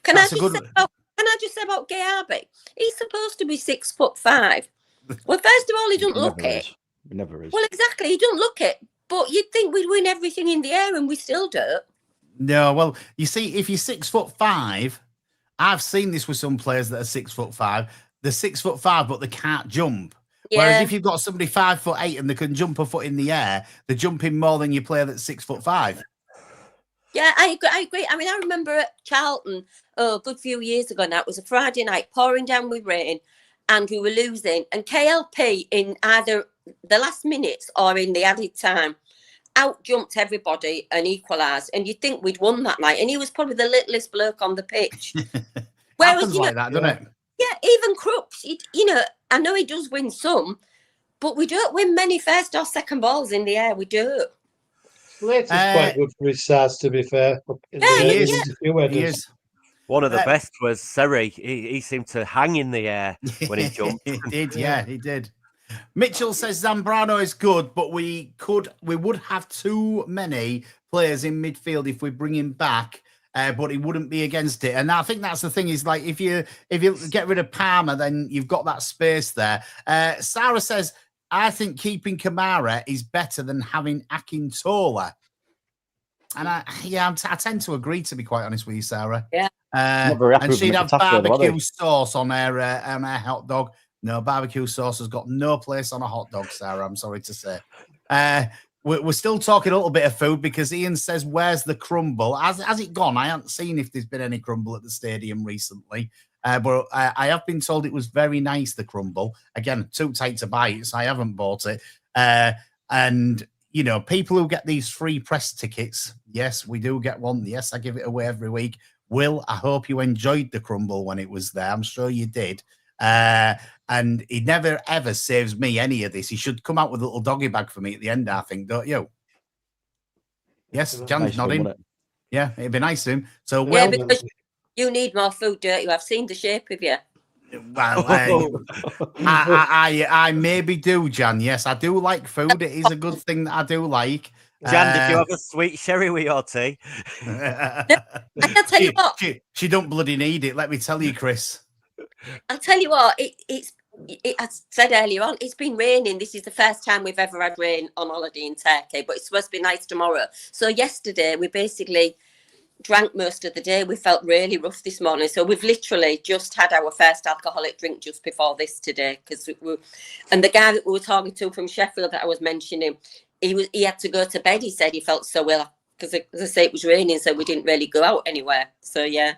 F: Can I just say about Gayabi? He's supposed to be 6'5". Well, first of all, he doesn't look it.
E: He never is.
F: Well, exactly, he doesn't look it. But you'd think we'd win everything in the air, and we still don't.
B: No, well, you see, if you're 6'5", I've seen this with some players that are 6'5". They're 6'5", but they can't jump. Yeah. Whereas if you've got somebody 5'8" and they can jump a foot in the air, they're jumping more than your player that's 6'5".
F: Yeah, I agree. I mean, I remember at Charlton, a good few years ago now, it was a Friday night, pouring down with rain, and we were losing. And KLP, in either the last minutes or in the added time, out-jumped everybody and equalised. And you'd think we'd won that night. And he was probably the littlest bloke on the pitch.
B: Happens like that, doesn't it?
F: Yeah, even Crooks, I know he does win some, but we don't win many first or second balls in the air. We do.
C: Slater's quite good for his size, to be fair.
B: He is.
D: One of the best was Seri. He seemed to hang in the air when he jumped.
B: He did. Mitchell says Zambrano is good, but we would have too many players in midfield if we bring him back. But he wouldn't be against it. And I think that's the thing is like if you get rid of Palmer, then you've got that space there. Sarah says, I think keeping Kamara is better than having Akintola. And I tend to agree, to be quite honest with you, Sarah.
F: Yeah.
B: And she'd have barbecue sauce on her hot dog. No, barbecue sauce has got no place on a hot dog, Sarah. I'm sorry to say. We're still talking a little bit of food because Ian says, where's the crumble? Has it gone? I haven't seen if there's been any crumble at the stadium recently. But I have been told it was very nice, the crumble. Again, too tight to buy it, so I haven't bought it. And, people who get these free press tickets, yes, we do get one. Yes, I give it away every week. Will, I hope you enjoyed the crumble when it was there. I'm sure you did. And he never, ever saves me any of this. He should come out with a little doggy bag for me at the end, I think, don't you? Yes, Jan's nodding. Yeah, it'd be nice to him. So, well,
F: because you need more food, don't you? I've seen the shape of you.
B: Well, I maybe do, Jan. Yes, I do like food. It is a good thing that I do like.
D: Jan, did you have a sweet sherry with your tea?
F: I'll tell you what.
B: She don't bloody need it, let me tell you, Chris.
F: I'll tell you what, I said earlier on, it's been raining. This is the first time we've ever had rain on holiday in Turkey, but it's supposed to be nice tomorrow. So yesterday, we basically drank most of the day. We felt really rough this morning. So we've literally just had our first alcoholic drink just before this today. And the guy that we were talking to from Sheffield that I was mentioning, he had to go to bed. He said he felt so ill because, as I say, it was raining, so we didn't really go out anywhere. So yeah.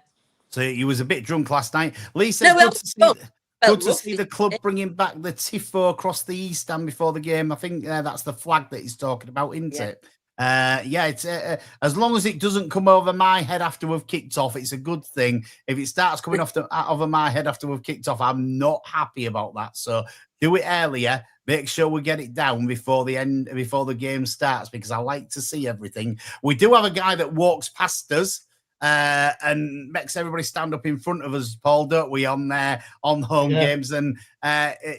B: So he was a bit drunk last night. Lee says good to see the club bringing back the tifo across the East Stand before the game. I think that's the flag that he's talking about, isn't it? It's as long as it doesn't come over my head after we've kicked off, it's a good thing. If it starts coming over my head after we've kicked off, I'm not happy about that. So do it earlier. Make sure we get it down before the game starts, because I like to see everything. We do have a guy that walks past us and makes everybody stand up in front of us, Paul, don't we, on home games? And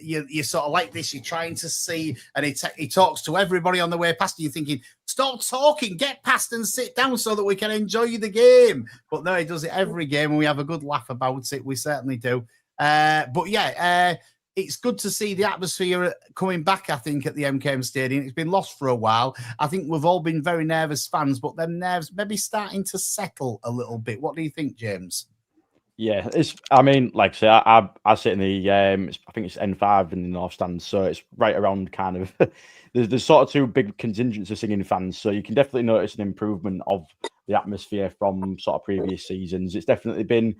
B: you sort of like this, you're trying to see, and he talks to everybody on the way past, and you're thinking, stop talking, get past and sit down so that we can enjoy the game. But no, he does it every game, and we have a good laugh about it. We certainly do. It's good to see the atmosphere coming back, I think, at the MKM Stadium. It's been lost for a while. I think we've all been very nervous fans, but them nerves maybe starting to settle a little bit. What do you think, James?
E: Yeah, like I say, I sit in the, I think it's N5 in the North Stand, so it's right around kind of, there's sort of two big contingents of singing fans, so you can definitely notice an improvement of the atmosphere from sort of previous seasons. It's definitely been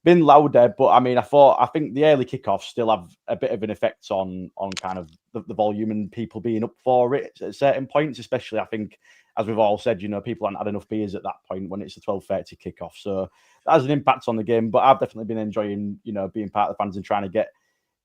E: louder, but I think the early kickoffs still have a bit of an effect on kind of the volume and people being up for it at certain points, especially I think, as we've all said, people haven't had enough beers at that point when it's a 12:30 kickoff. So that has an impact on the game, but I've definitely been enjoying, being part of the fans and trying to get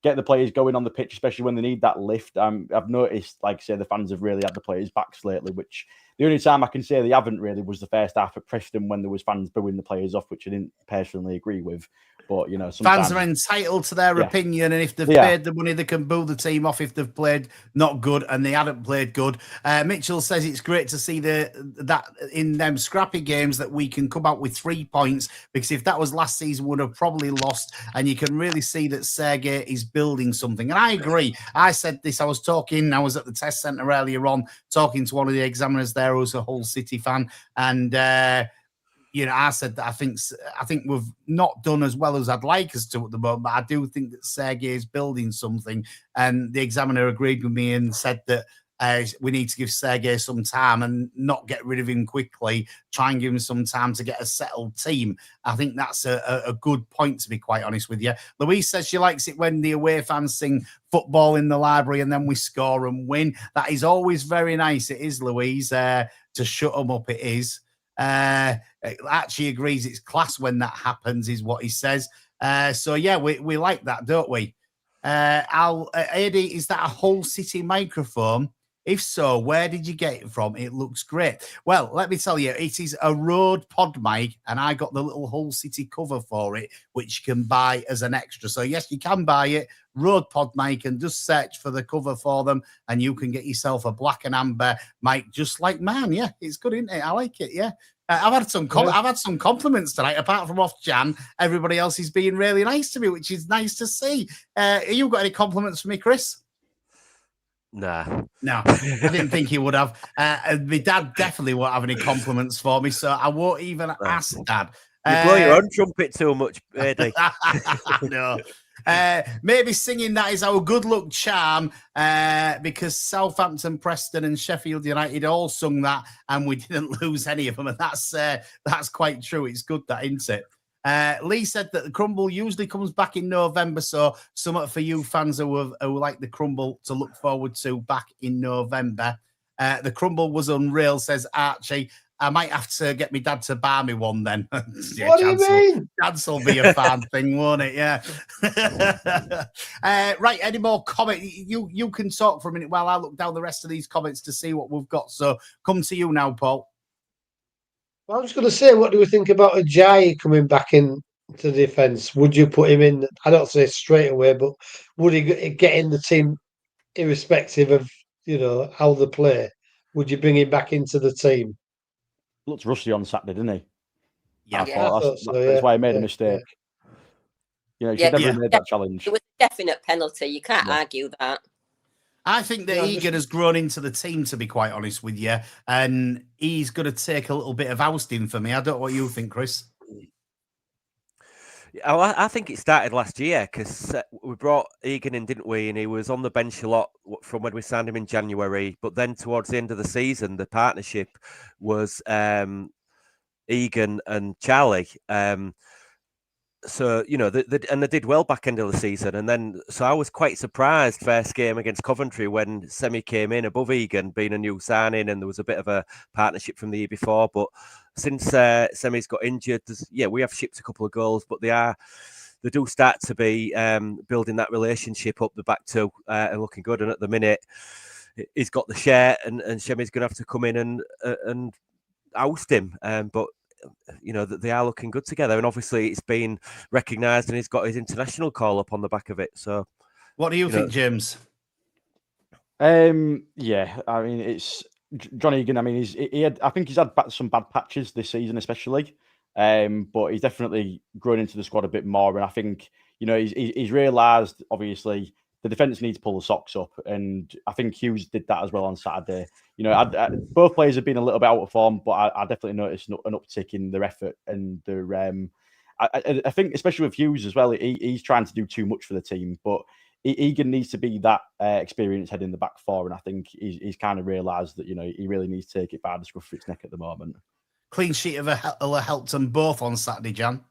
E: the players going on the pitch, especially when they need that lift. I've noticed, like I say, the fans have really had the players' backs lately, which the only time I can say they haven't really was the first half at Preston when there was fans booing the players off, which I didn't personally agree with. But, sometimes
B: fans are entitled to their opinion, and if they've paid the money, they can boo the team off if they've played not good and they hadn't played good. Mitchell says it's great to see that in them scrappy games that we can come out with 3 points, because if that was last season, we would have probably lost. And you can really see that Sergei is building something. And I agree. I said this. I was at the test centre earlier on, talking to one of the examiners there who's a Hull City fan, and I said that I think we've not done as well as I'd like us to at the moment, but I do think that Sergei is building something. And the examiner agreed with me and said that we need to give Sergei some time and not get rid of him quickly. Try and give him some time to get a settled team. I think that's a good point, to be quite honest with you. Louise says she likes it when the away fans sing football in the library and then we score and win. That is always very nice. It is, Louise. To shut them up, it is. Actually agrees it's class when that happens, is what he says. We like that, don't we? Adey, is that a Hull City microphone? If so, where did you get it from? It looks great. Well, let me tell you, it is a Rode pod mic, and I got the little Hull City cover for it, which you can buy as an extra. So yes, you can buy it, Rode pod mic, and just search for the cover for them, and you can get yourself a black and amber mic just like mine. Yeah, it's good, isn't it? I like it. Yeah. I've had some compliments tonight. Apart from off Jan, everybody else is being really nice to me, which is nice to see. You got any compliments for me, Chris?
D: Nah.
B: No, I didn't think he would have. My dad definitely won't have any compliments for me, so I won't even ask Dad.
D: You blow your own trumpet too much, Adey.
B: No. Maybe singing that is our good luck charm, because Southampton, Preston, and Sheffield United all sung that, and we didn't lose any of them, and that's quite true. It's good, that, isn't it? Lee said that the Crumble usually comes back in November, so something for you fans who like the Crumble to look forward to back in November. The Crumble was unreal, says Archie. I might have to get my dad to buy me one then.
C: Yeah, what do you mean?
B: Chance will be a fan thing, won't it? Yeah. Right, any more comments? You can talk for a minute while I look down the rest of these comments to see what we've got. So come to you now, Paul.
C: Well, I was going to say, what do we think about Adey coming back in to defence? Would you put him in? I don't say straight away, but would he get in the team irrespective of how they play? Would you bring him back into the team?
E: Looked rusty on Saturday, didn't he?
B: Yeah,
E: that's why he made a mistake. He should never have made that challenge.
F: It was a definite penalty. You can't argue that.
B: I think that Egan has grown into the team, to be quite honest with you, and he's going to take a little bit of ousting for me. I don't know what you think, Chris.
D: I think it started last year because we brought Egan in, didn't we? And he was on the bench a lot from when we signed him in January. But then towards the end of the season, the partnership was Egan and Charlie. So, you know, and they did well back end of the season. And then, so I was quite surprised first game against Coventry when Semi came in above Egan, being a new signing, and there was a bit of a partnership from the year before. But since Semi's got injured, we have shipped a couple of goals, but they do start to be building that relationship up the back two and looking good. And at the minute, he's got the share, and Semi's going to have to come in and oust him. But you know, that they are looking good together, and obviously it's been recognised, and he's got his international call up on the back of it. So,
B: what do you think, James?
E: Yeah, I mean, it's John Egan. I mean, I think he's had some bad patches this season, especially. But he's definitely grown into the squad a bit more, and I think, you know, he's realised, obviously, the defence needs to pull the socks up, and I think Hughes did that as well on Saturday. You know, both players have been a little bit out of form, but I definitely noticed an uptick in their effort and their. I think, especially with Hughes as well, he's trying to do too much for the team, but Egan needs to be that experienced head in the back four, and I think he's kind of realised that, you know, he really needs to take it by the scruff of its neck at the moment. Clean
B: sheet of helped them both on Saturday, Jan.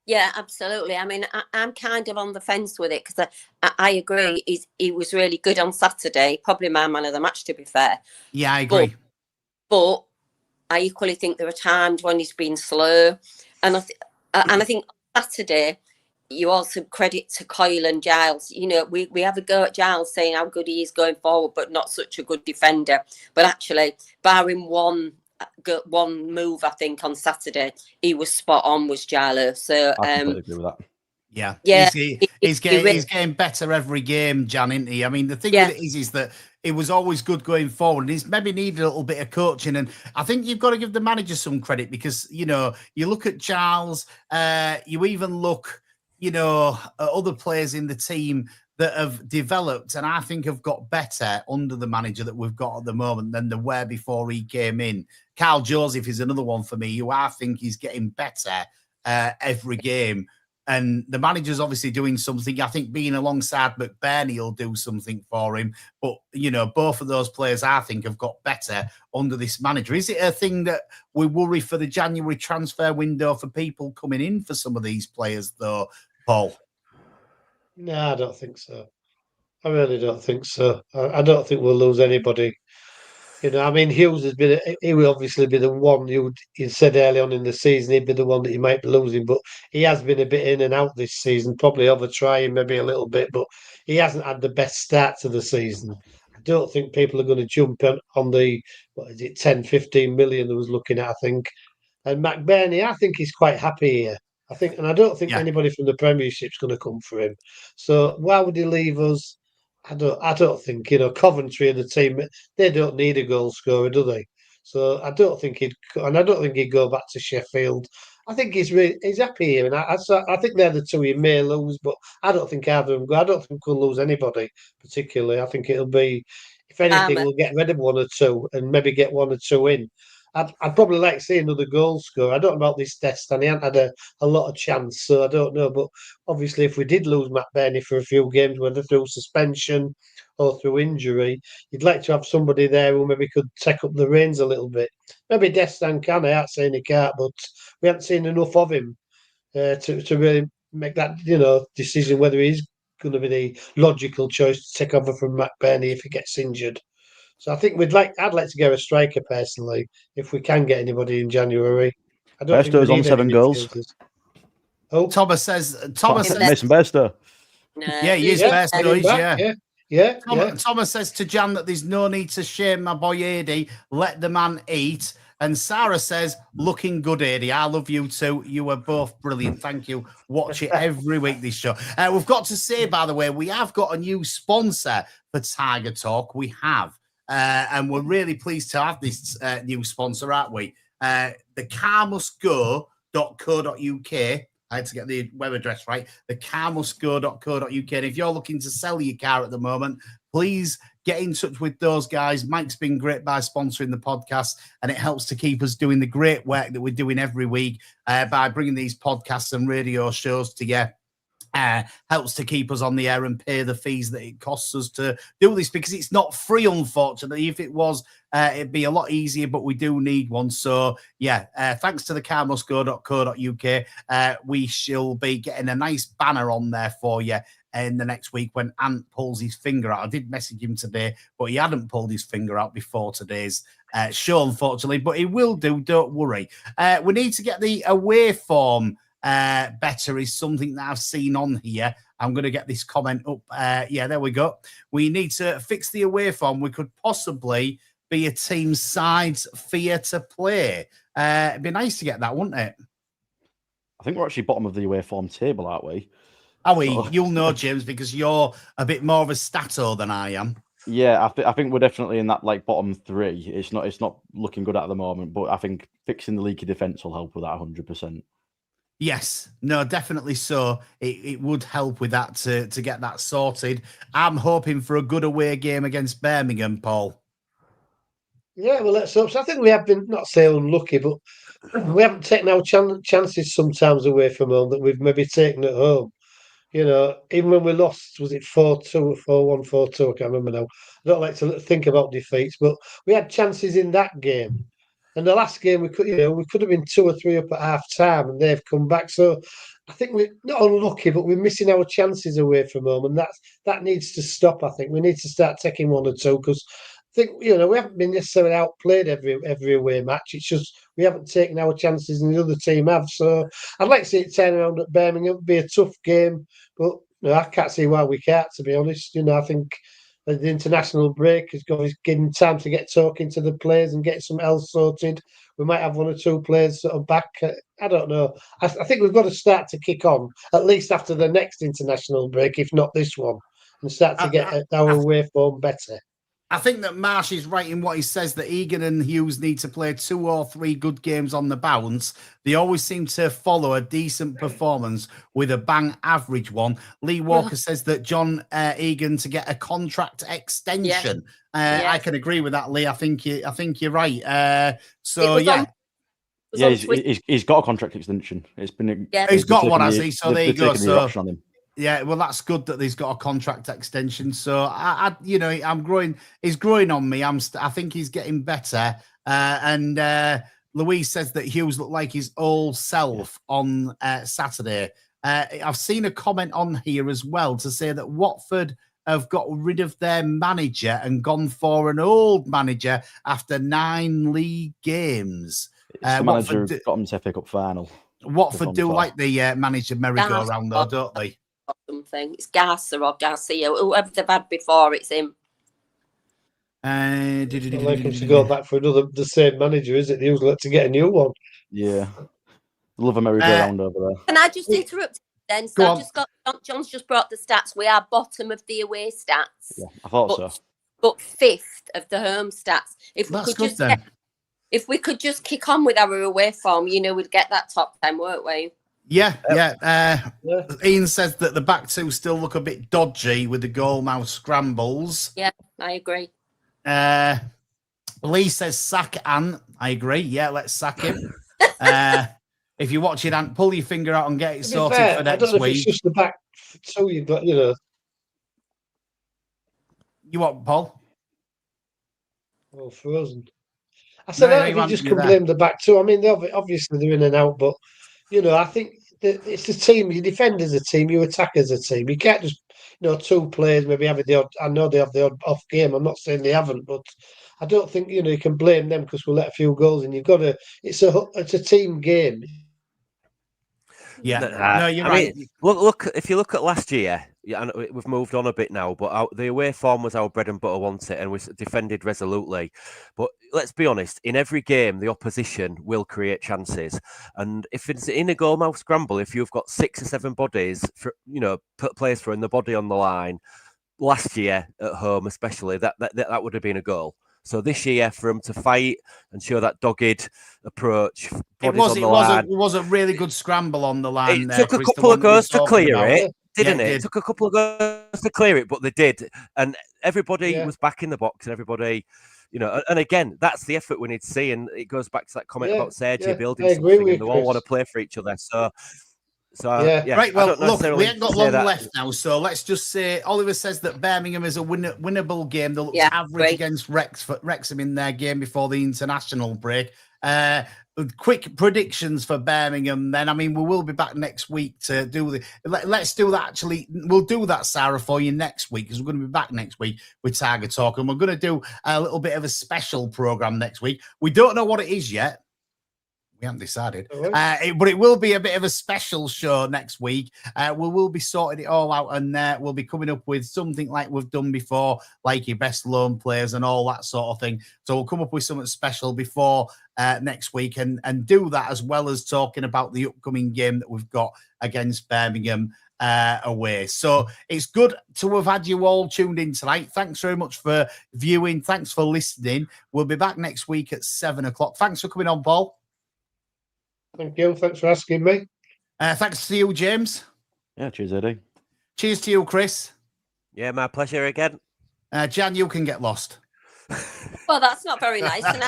F: Yeah, absolutely. I mean, I'm kind of on the fence with it because I agree. He was really good on Saturday, probably my man of the match, to be fair.
B: Yeah, I agree.
F: But I equally think there are times when he's been slow, and I think on Saturday you also credit to Coyle and Giles. You know, we have a go at Giles saying how good he is going forward, but not such a good defender. But actually, barring one move, I think on Saturday he was spot on, was Giles. So
E: I completely agree with that.
B: Yeah, he's getting better every game, Jan, isn't he? I mean, the thing with it is that it was always good going forward, and he's maybe needed a little bit of coaching. And I think you've got to give the manager some credit because, you know, you look at Charles, you even look, you know, at other players in the team that have developed and I think have got better under the manager that we've got at the moment than they were before he came in. Carl Joseph is another one for me who I think is getting better every game. And the manager's obviously doing something. I think being alongside McBurney will do something for him. But, you know, both of those players, I think, have got better under this manager. Is it a thing that we worry for the January transfer window for people coming in for some of these players, though, Paul?
C: No, I don't think so. I really don't think so. I don't think we'll lose anybody. You know, I mean, Hughes he will obviously be the one you said early on in the season, he'd be the one that you might be losing, but he has been a bit in and out this season, probably over trying maybe a little bit, but he hasn't had the best start to the season. I don't think people are going to jump on the, 10, 15 million that was looking at, I think. And McBurney, I think he's quite happy here. And I don't think anybody from the Premiership's going to come for him. So why would he leave us? I don't think, you know, Coventry and the team, they don't need a goal scorer, do they? So I don't think he'd go back to Sheffield. I think he's happy here, and I think they're the two he may lose, but I don't think either of them. I don't think we'll lose anybody particularly. I think it'll be, if anything, we'll get rid of one or two and maybe get one or two in. I'd probably like to see another goal scorer. I don't know about this test, and he hasn't had a lot of chance, so I don't know. But obviously, if we did lose Matt Bainey for a few games, whether through suspension or through injury, you'd like to have somebody there who maybe could take up the reins a little bit. Maybe Destan can. I ain't saying he can't, but we haven't seen enough of him to really make that, you know, decision whether he's going to be the logical choice to take over from Matt Bainey if he gets injured. So I think I'd like to get a striker personally, if we can get anybody in January. I don't think we
E: Bairstow's on
C: need
E: 7
C: any
E: goals.
C: midfielders. Oh,
B: Thomas says
E: Mason Bairstow.
B: Yeah, he is Bairstow.
C: Yeah.
B: Thomas says to Jan that there's no need to shame my boy Adey. Let the man eat. And Sarah says, looking good, Adey. I love you too. You are both brilliant. Thank you. Watch it every week, this show. We've got to say, by the way, we have got a new sponsor for Tiger Talk. We have. And we're really pleased to have this new sponsor, aren't we? thecarmustgo.co.uk. I had to get the web address right. thecarmustgo.co.uk. And if you're looking to sell your car at the moment, please get in touch with those guys. Mike's been great by sponsoring the podcast, and it helps to keep us doing the great work that we're doing every week by bringing these podcasts and radio shows to you. Helps to keep us on the air and pay the fees that it costs us to do this, because it's not free, unfortunately. If it was, it'd be a lot easier, but we do need one. So yeah, thanks to the carmusgo.co.uk, we shall be getting a nice banner on there for you in the next week when Ant pulls his finger out. I did message him today, but he hadn't pulled his finger out before today's show, unfortunately, but he will do, don't worry. We need to get the away form better, is something that I've seen on here. I'm going to get this comment up. Yeah, there we go. We need to fix the away form. We could possibly be a team side's fear to play. It'd be nice to get that, wouldn't it?
E: I think we're actually bottom of the away form table, aren't we?
B: Are we? So... You'll know, James, because you're a bit more of a stato than I am.
E: Yeah, I think we're definitely in that like bottom three. It's not looking good at the moment, but I think fixing the leaky defence will help with that 100%.
B: Yes, no, definitely so. It would help with that to get that sorted. I'm hoping for a good away game against Birmingham, Paul.
C: Yeah, well, let's hope so. I think we have been, not say unlucky, but we haven't taken our chances sometimes away from home that we've maybe taken at home. You know, even when we lost, was it 4-2, 4-1, 4-2? I can't remember now. I don't like to think about defeats, but we had chances in that game. And the last game, we could have been 2 or 3 up at half time, and they've come back. So I think we're not unlucky, but we're missing our chances away from home, and that needs to stop. I think we need to start taking 1 or 2, because I think we haven't been necessarily outplayed every away match. It's just we haven't taken our chances, and the other team have. So I'd like to see it turn around at Birmingham. It'd be a tough game, but I can't see why we can't. To be honest, I think the international break is giving time to get talking to the players and get something else sorted. We might have 1 or 2 players sort of back. I don't know. I think we've got to start to kick on, at least after the next international break, if not this one, and start to get our away form better.
B: I think that Marsh is right in what he says, that Egan and Hughes need to play 2 or 3 good games on the bounce. They always seem to follow a decent performance with a bang average one. Lee Walker says that John Egan to get a contract extension. I can agree with that, Lee. I think you're right.
E: He's got a contract extension. It's been
B: he's got one, has he? So there you go.
E: So on him.
B: Yeah, well, that's good that he's got a contract extension. So I'm growing. He's growing on me. I think he's getting better. And Louise says that Hughes looked like his old self on Saturday. I've seen a comment on here as well to say that Watford have got rid of their manager and gone for an old manager after 9 league games.
E: The manager got him to FA Cup final.
B: Watford do like the manager merry-go-round, though, don't they?
F: Something. It's Garza or Garcia, whoever they've had before, it's him.
C: I'd like him to go back for the same manager, is it? He was like to get a new one.
E: Yeah. Love a merry-go-round over there.
F: Can I just interrupt then? So John's just brought the stats. We are bottom of the away stats.
E: Yeah, I thought so.
F: But 5th of the home stats. If we could just kick on with our away form, we'd get that top 10, won't we?
B: Yeah. Ian says that the back 2 still look a bit dodgy with the goal mouth scrambles.
F: Yeah, I agree.
B: Lee says sack Ant. I agree. Yeah, let's sack him. If you're watching Ant, pull your finger out and get it sorted for next week. I don't know if
C: it's just the back 2 you've got,
B: You what, Paul?
C: Oh, frozen. I said, you just can blame the back 2. I mean, obviously they're in and out, but I think it's a team. You defend as a team, you attack as a team. You can't just, 2 players maybe have the odd. I know they have the odd off game. I'm not saying they haven't, but I don't think you can blame them because we'll let a few goals in. You've got to. It's a team game.
B: Yeah, no, you're right.
D: Mean, look. If you look at last year, and we've moved on a bit now, but the away form was our bread and butter, wasn't it? And we defended resolutely. But let's be honest, in every game, the opposition will create chances. And if it's in a goalmouth scramble, if you've got 6 or 7 bodies, players throwing the body on the line, last year at home especially, that would have been a goal. So this year, for them to fight and show that dogged approach,
B: it was a really good scramble on the line.
D: It took a couple of goals to clear it, didn't it? It took a couple of goals just to clear it, but they did, and everybody
C: Yeah.
D: was back in the box, and everybody, and again, that's the effort we need to see, and it goes back to that comment about Sergio building
C: I agree
D: something,
C: with
D: and
C: you,
D: they all want to
C: Chris.
D: play for each other. So
C: Yeah.
B: Right, well,
D: I don't
B: look, we
D: necessarily
B: ain't got
D: say
B: long
D: that.
B: left now, so let's just say Oliver says that Birmingham is a winnable game. They looked average
F: great.
B: against Wrexham in their game before the international break. Quick predictions for Birmingham then. I mean, we will be back next week to do let's do that. Actually, we'll do that, Sarah, for you next week, because we're going to be back next week with Tiger Talk, and we're going to do a little bit of a special program next week. We don't know what it is yet. We haven't decided, but it will be a bit of a special show next week. We will be sorting it all out, and we'll be coming up with something like we've done before, like your best loan players and all that sort of thing. So we'll come up with something special before next week, and do that, as well as talking about the upcoming game that we've got against Birmingham away. So it's good to have had you all tuned in tonight. Thanks very much for viewing. Thanks for listening. We'll be back next week at 7:00. Thanks for coming on, Paul.
C: Thank you. Thanks for asking me.
B: Thanks to you, James.
E: Yeah, cheers, Eddie.
B: Cheers to you, Chris.
D: Yeah, my pleasure again.
B: Jan, you can get lost.
F: Well, that's not very nice. And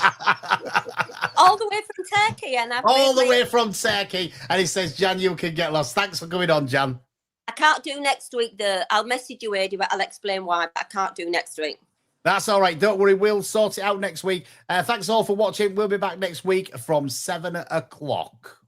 F: all the way from Turkey, and
B: all the way from Turkey, and he says, Jan, you can get lost. Thanks for coming on, Jan.
F: I can't do next week. I'll message you, Adey, but I'll explain why. But I can't do next week.
B: That's all right. Don't worry. We'll sort it out next week. Thanks all for watching. We'll be back next week from 7:00.